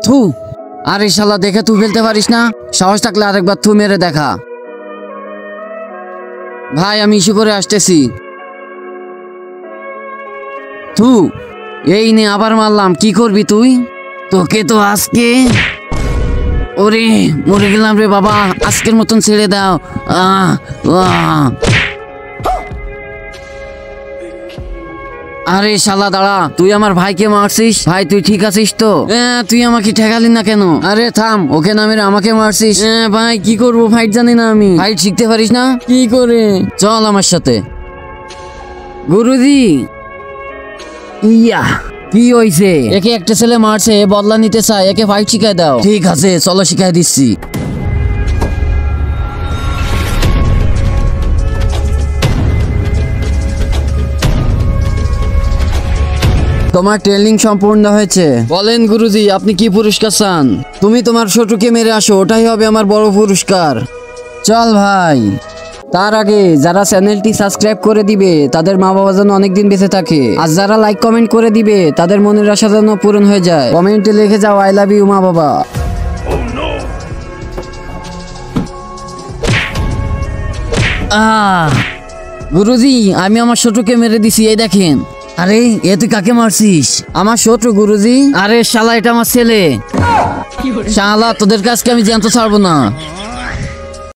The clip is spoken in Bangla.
থু, আরে শালা দেখে তুই ফেলতে পারিস না? সাহস থাকলে আরেকবার থু মেরে দেখা। ভাই আমি ইস্যু করে আসতেছি। থু, এই নে আবার মারলাম, কি করবি তুই? তোকে তো আজকে, ওরে মরে গেলাম রে বাবা, আজকের মতন ছেড়ে দাও। আরে শালা দাঁড়া, তুই আমার ভাইকে মারছিস? ভাই তুই ঠিক আছিস তো? তুই আমাকে ঠেকালি না কেন? আরে থাম, ওকে না মেরে আমাকে মারছিস। ভাই কি করবো, ফাইট জানি না আমি। ফাইট শিখতে পারিস না? কি করে? চল আমার সাথে। গুরুজি, ইয়া কি হইছে? একে একটা ছেলে মারছে, বদলা নিতে চায়, একে ফাইট শিখাই দাও। ঠিক আছে চলো শিখাই দিচ্ছি। তোমার ট্রেনিং সম্পূর্ণ হয়েছে। বলেন গুরুজি, আপনি কি পুরস্কার চান? তুমি তোমার ছোটকে মেরে আসো, ওটাই হবে আমার বড় পুরস্কার। চল ভাই। তার আগে যারা চ্যানেলটি সাবস্ক্রাইব করে দিবে তাদের মা বাবা যেন অনেকদিন বেঁচে থাকে, আর যারা লাইক কমেন্ট করে দিবে তাদের মনের আশা যেন পূরণ হয়ে যায়। কমেন্টে লিখে যাও আই লাভ ইউ মা বাবা। গুরুজি আমি আমার ছোটকে মেরে দিছি, এই দেখেন। আরে এ তুই কাকে মারছিস? আমার শত্রু গুরুজি। আরে শালা এটা আমার ছেলে। শালা তোদের কাছকে আমি জ্যান্ত ছাড়বো না।